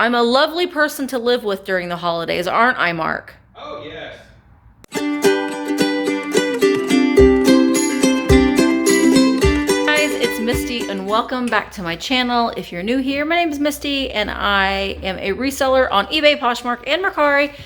I'm a lovely person to live with during the holidays, aren't I, Mark? Oh, yes. Guys, it's Misty and welcome back to my channel. If you're new here, my name is Misty and I am a reseller on eBay, Poshmark, and Mercari,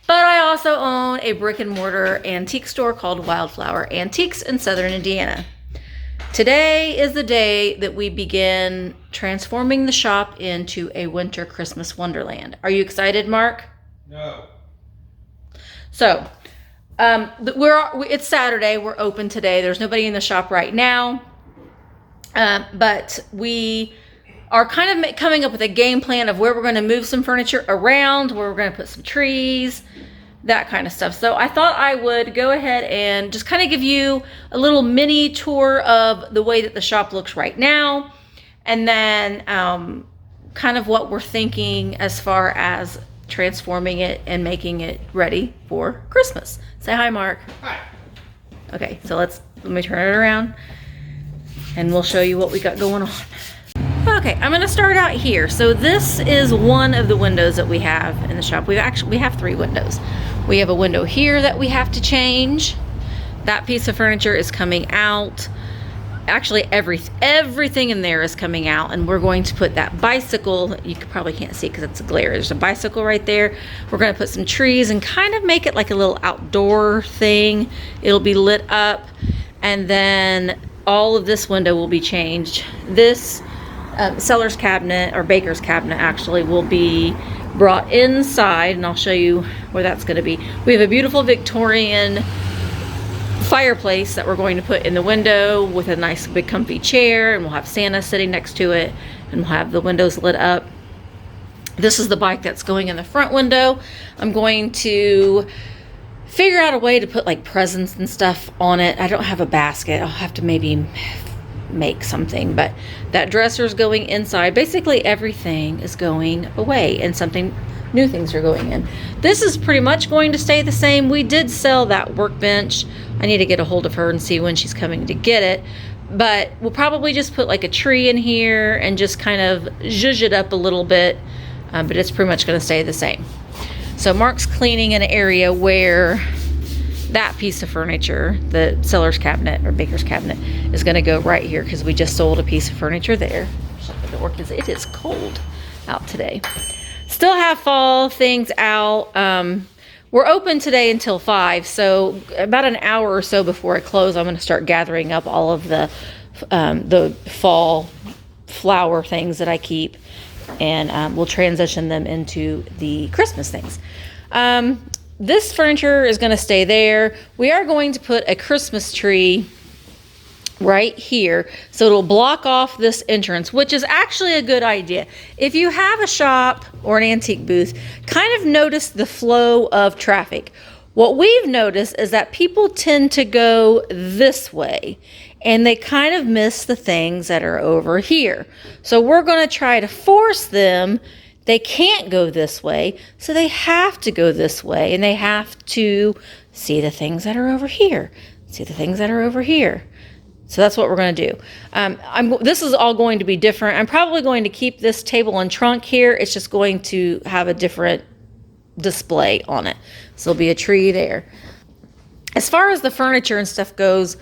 but I also own a brick and mortar antique store called Wildflower Antiques in Southern Indiana. Today is the day that we begin transforming the shop into a winter Christmas wonderland. Are you excited, Mark? No. So, it's Saturday. We're open today. There's nobody in the shop right now, but we are kind of coming up with a game plan of where we're going to move some furniture around, where we're going to put some trees, that kind of stuff. So I thought I would go ahead and just kind of give you a little mini tour of the way that the shop looks right now, and then kind of what we're thinking as far as transforming it and making it ready for Christmas. Say hi, Mark. Hi. Okay, so let me turn it around and we'll show you what we got going on. Okay, I'm gonna start out here. So this is one of the windows that we have in the shop. We have 3 windows. We have a window here that we have to change. That piece of furniture is coming out. Actually, everything in there is coming out, and we're going to put that bicycle. You probably can't see because it's a glare. There's a bicycle right there. We're going to put some trees and kind of make it like a little outdoor thing. It'll be lit up, and then all of this window will be changed. This seller's cabinet, or baker's cabinet actually, will be brought inside, and I'll show you where that's going to be. We have a beautiful Victorian fireplace that we're going to put in the window with a nice big comfy chair, and we'll have Santa sitting next to it, and we'll have the windows lit up. This is the bike that's going in the front window. I'm going to figure out a way to put like presents and stuff on it. I don't have a basket. I'll have to maybe make something, but that dresser's going inside. Basically everything is going away and new things are going in. This is pretty much going to stay the same. We did sell that workbench. I need to get a hold of her and see when she's coming to get it, but we'll probably just put like a tree in here and just kind of zhuzh it up a little bit, but it's pretty much going to stay the same. So Mark's cleaning an area where that piece of furniture, the seller's cabinet or baker's cabinet, is going to go right here because we just sold a piece of furniture there. Shut the door because it is cold out today. Still have fall things out. We're open today until 5, so about an hour or so before I close, I'm going to start gathering up all of the fall flower things that I keep, and we'll transition them into the Christmas things. This furniture is going to stay there. We are going to put a Christmas tree right here, so it'll block off this entrance, which is actually a good idea. If you have a shop or an antique booth, kind of notice the flow of traffic. What we've noticed is that people tend to go this way and they kind of miss the things that are over here. So we're going to try to force them. They can't go this way, so they have to go this way, and they have to see the things that are over here, see the things that are over here. So that's what we're going to do. This is all going to be different. I'm probably going to keep this table and trunk here. It's just going to have a different display on it. So there'll be a tree there. As far as the furniture and stuff goes,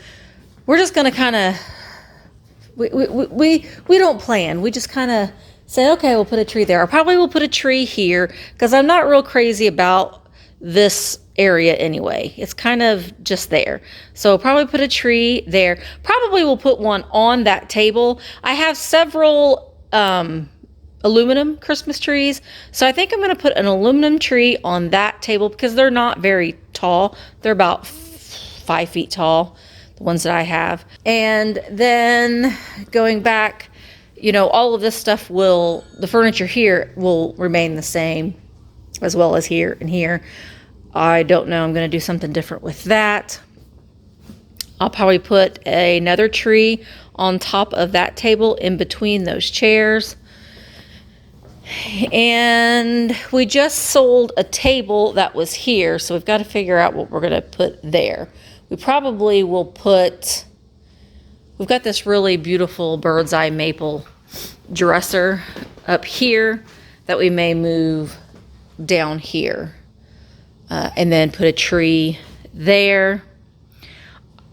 we're just going to kind of, we don't plan. We just kind of say, okay, we'll put a tree there. I probably will put a tree here because I'm not real crazy about this area anyway. It's kind of just there. So probably put a tree there. Probably will put one on that table. I have several aluminum Christmas trees. So I think I'm going to put an aluminum tree on that table because they're not very tall. They're about 5 feet tall, the ones that I have. And then going back, you know, all of this stuff the furniture here will remain the same, as well as here and here. I don't know. I'm going to do something different with that. I'll probably put another tree on top of that table in between those chairs. And we just sold a table that was here, so we've got to figure out what we're going to put there. We probably will put, we've got this really beautiful bird's eye maple dresser up here that we may move down here and then put a tree there.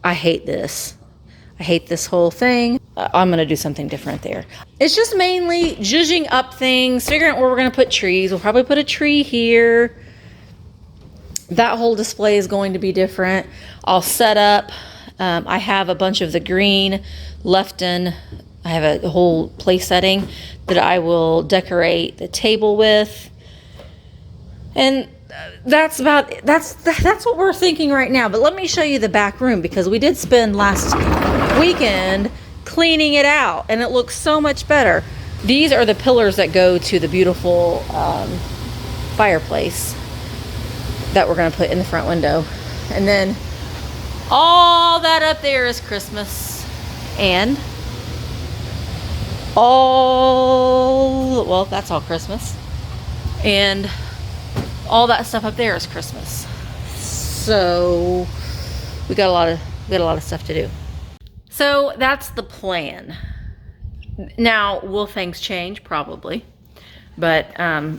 I hate this. I hate this whole thing. I'm going to do something different there. It's just mainly zhuzhing up things, figuring out where we're going to put trees. We'll probably put a tree here. That whole display is going to be different. I'll set up. I have a bunch of the green left in. I have a whole place setting that I will decorate the table with. And that's what we're thinking right now. But let me show you the back room, because we did spend last weekend cleaning it out and it looks so much better. These are the pillars that go to the beautiful fireplace that we're going to put in the front window. And then all that up there is Christmas. And well, that's all Christmas. And all that stuff up there is Christmas. So we got a lot of stuff to do. So that's the plan. Now, will things change? Probably. But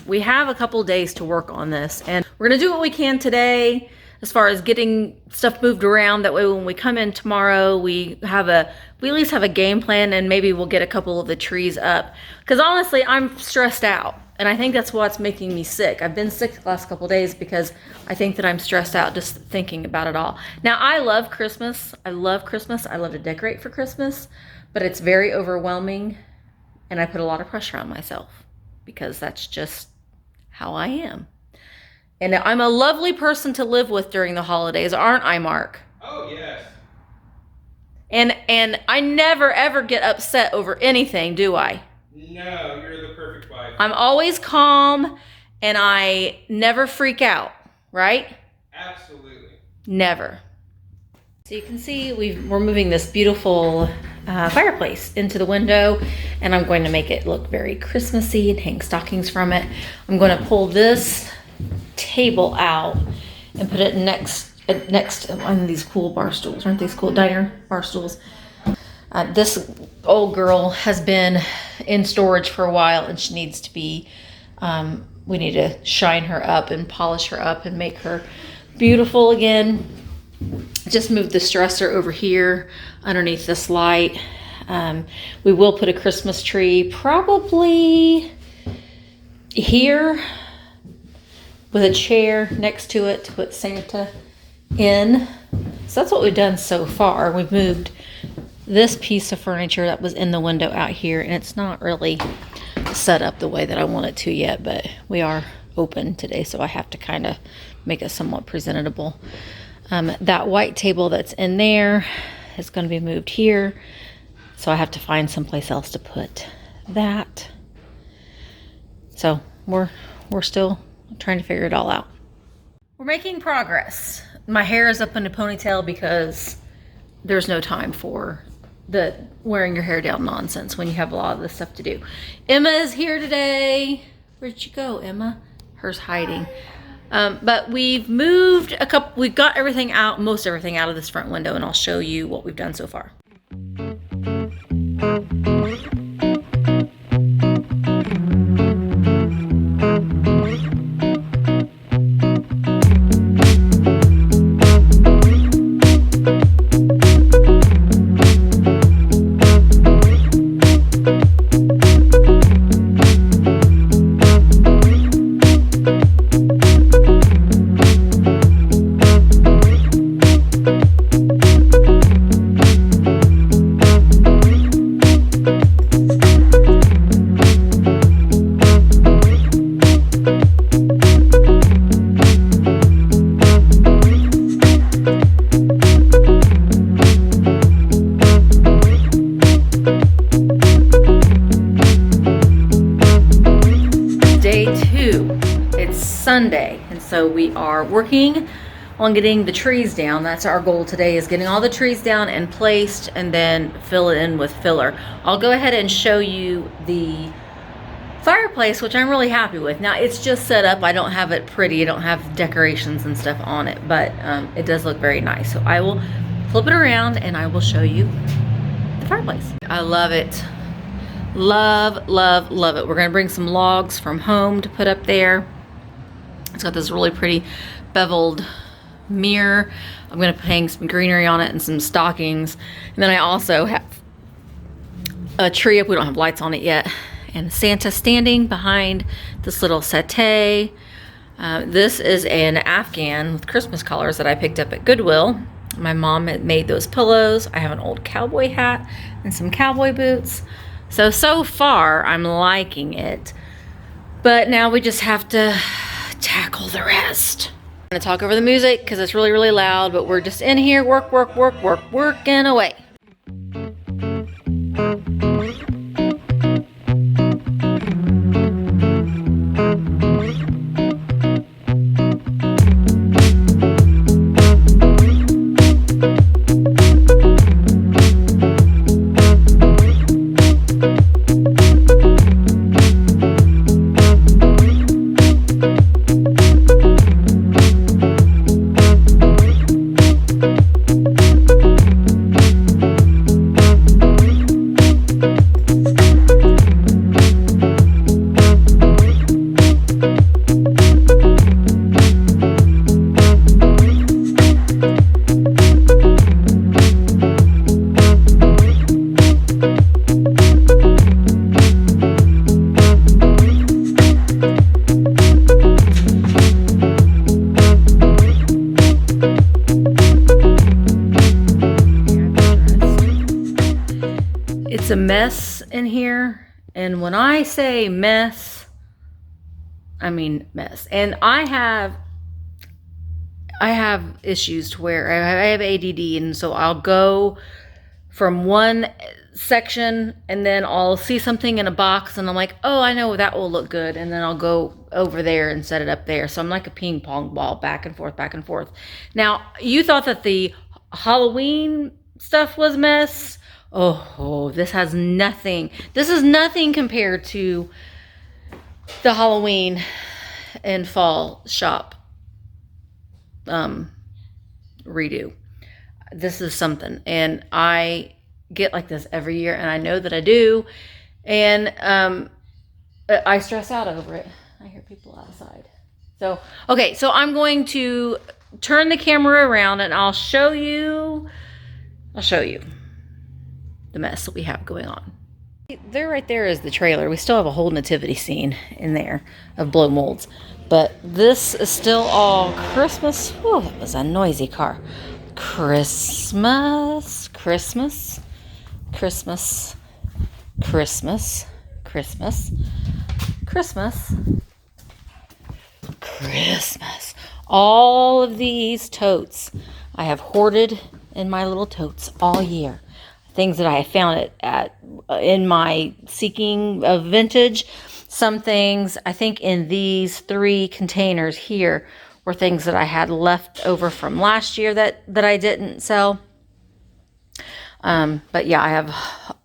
we have a couple days to work on this, and we're gonna do what we can today as far as getting stuff moved around. That way when we come in tomorrow, we at least have a game plan, and maybe we'll get a couple of the trees up. Because honestly, I'm stressed out. And I think that's what's making me sick. I've been sick the last couple of days because I think that I'm stressed out just thinking about it all. Now, I love Christmas. I love Christmas. I love to decorate for Christmas, but it's very overwhelming, and I put a lot of pressure on myself because that's just how I am. And I'm a lovely person to live with during the holidays, aren't I, Mark? Oh, yes. And I never, ever get upset over anything, do I? No, you're the perfect wife. I'm always calm, and I never freak out, right? Absolutely. Never. So you can see we're moving this beautiful fireplace into the window, and I'm going to make it look very Christmassy and hang stockings from it. I'm going to pull this table out and put it next to one of these cool bar stools. Aren't these cool diner bar stools? This old girl has been in storage for a while, and she needs to be, we need to shine her up and polish her up and make her beautiful again. Just moved the dresser over here underneath this light. We will put a Christmas tree probably here with a chair next to it to put Santa in. So that's what we've done so far. We've moved this piece of furniture that was in the window out here, and it's not really set up the way that I want it to yet, but we are open today, so I have to kind of make it somewhat presentable. That white table that's in there is going to be moved here, so I have to find someplace else to put that. So we're still trying to figure it all out. We're making progress. My hair is up in a ponytail because there's no time for the wearing your hair down nonsense when you have a lot of this stuff to do. Emma is here today. Where'd you go, Emma? Hers hiding. But we've moved we've got everything out, most everything out of this front window, and I'll show you what we've done so far. Sunday, and so we are working on getting the trees down. That's our goal today, is getting all the trees down and placed, and then fill it in with filler. I'll go ahead and show you the fireplace, which I'm really happy with. Now it's just set up. I don't have it pretty. I don't have decorations and stuff on it, but it does look very nice. So I will flip it around and I will show you the fireplace. I love it. Love, love, love it. We're gonna bring some logs from home to put up there. It's got this really pretty beveled mirror. I'm gonna hang some greenery on it and some stockings. And then I also have a tree up. We don't have lights on it yet. And Santa standing behind this little settee. This is an Afghan with Christmas colors that I picked up at Goodwill. My mom had made those pillows. I have an old cowboy hat and some cowboy boots. So far I'm liking it. But now we just have to tackle the rest. I'm gonna talk over the music because it's really, really loud, but we're just in here working away. It's a mess in here, and when I say mess, I mean mess. And I have issues to where I have ADD, and so I'll go from one section and then I'll see something in a box and I'm like, oh, I know that will look good, and then I'll go over there and set it up there. So I'm like a ping pong ball, back and forth, back and forth. Now, you thought that the Halloween stuff was mess. Oh, this has nothing. This is nothing compared to the Halloween and fall shop redo. This is something, and I get like this every year, and I know that I do, and I stress out over it. I hear people outside. So, okay, so I'm going to turn the camera around and I'll show you the mess that we have going on. There right there is the trailer. We still have a whole nativity scene in there of blow molds. But this is still all Christmas. Oh, that was a noisy car. Christmas, Christmas, Christmas, Christmas, Christmas, Christmas, Christmas. All of these totes I have hoarded in my little totes all year. Things that I have found in my seeking of vintage. Some things, I think in these 3 containers here, were things that I had left over from last year that I didn't sell. But yeah, I have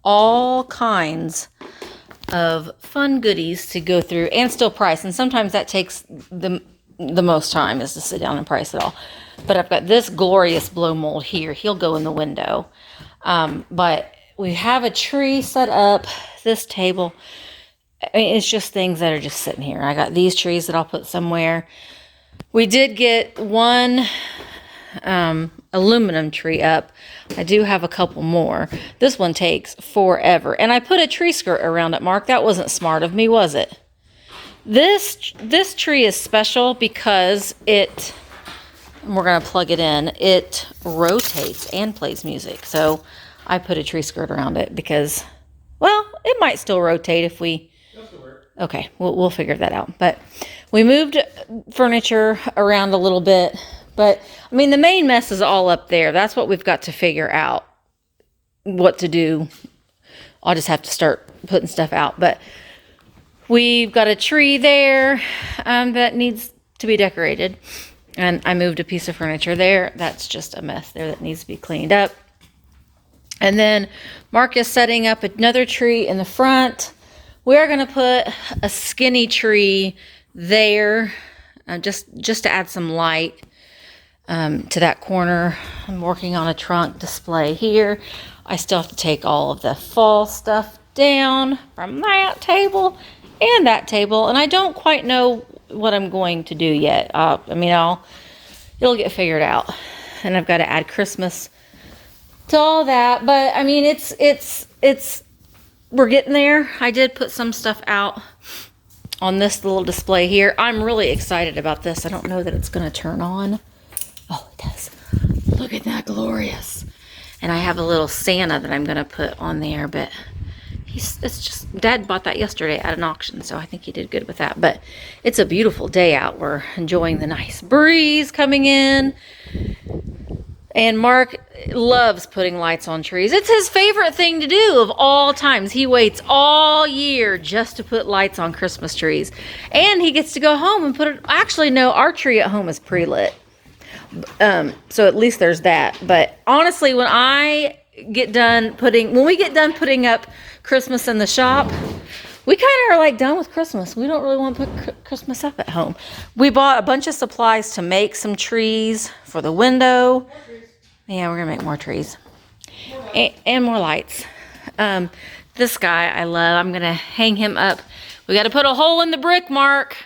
all kinds of fun goodies to go through and still price. And sometimes that takes the most time, is to sit down and price it all. But I've got this glorious blow mold here. He'll go in the window. But we have a tree set up, this table. I mean, it's just things that are just sitting here. I got these trees that I'll put somewhere. We did get one aluminum tree up. I do have a couple more. This one takes forever. And I put a tree skirt around it, Mark. That wasn't smart of me, was it? This tree is special because we're going to plug it in. It rotates and plays music. So I put a tree skirt around it because, well, it might still rotate if we... Okay, we'll figure that out. But we moved furniture around a little bit. But, I mean, the main mess is all up there. That's what we've got to figure out what to do. I'll just have to start putting stuff out. But we've got a tree there that needs to be decorated. And I moved a piece of furniture there. That's just a mess there that needs to be cleaned up. And then Mark is setting up another tree in the front. We're going to put a skinny tree there just to add some light to that corner. I'm working on a trunk display here. I still have to take all of the fall stuff down from that table and that table, and I don't quite know what I'm going to do yet. It'll get figured out, and I've got to add Christmas to all that. But I mean, we're getting there. I did put some stuff out on this little display here. I'm really excited about this. I don't know that it's going to turn on. Oh, it does. Look at that, glorious. And I have a little Santa that I'm going to put on there, but it's just, Dad bought that yesterday at an auction, so I think he did good with that. But it's a beautiful day out. We're enjoying the nice breeze coming in. And Mark loves putting lights on trees. It's his favorite thing to do of all times. He waits all year just to put lights on Christmas trees. And he gets to go home and put it. Actually, no, our tree at home is pre-lit. So at least there's that. But honestly, when we get done putting up Christmas in the shop, we kind of are like done with Christmas. We don't really want to put Christmas up at home. We bought a bunch of supplies to make some trees for the window. Yeah, we're gonna make more trees and more lights. This guy I love. I'm gonna hang him up. We got to put a hole in the brick, Mark.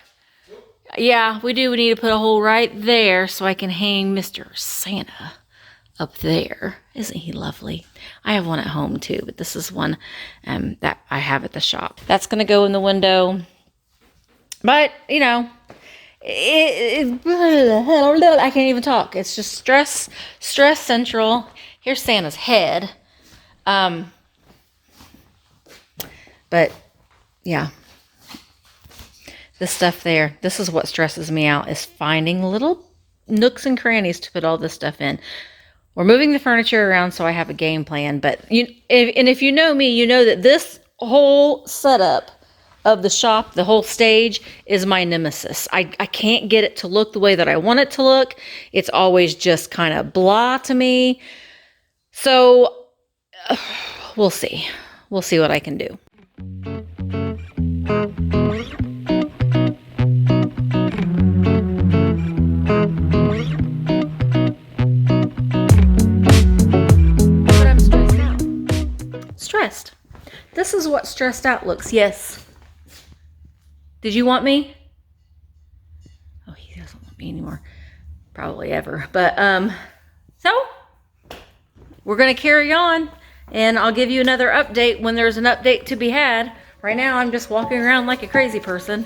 Yeah, we do. We need to put a hole right there so I can hang Mr. Santa up there. Isn't he lovely? I have one at home too, but this is one that I have at the shop. That's gonna go in the window. But you know, I can't even talk. It's just stress central. Here's Santa's head. But yeah, this stuff there, this is what stresses me out, is finding little nooks and crannies to put all this stuff in. We're moving the furniture around, so I have a game plan. But if you know me, you know that this whole setup of the shop, the whole stage, is my nemesis. I can't get it to look the way that I want it to look. It's always just kind of blah to me. So we'll see. We'll see what I can do. But I'm stressed out. Stressed. This is what stressed out looks. Yes. Did you want me? Oh, he doesn't want me anymore. Probably ever. But, so we're going to carry on, and I'll give you another update when there's an update to be had. Right now, I'm just walking around like a crazy person.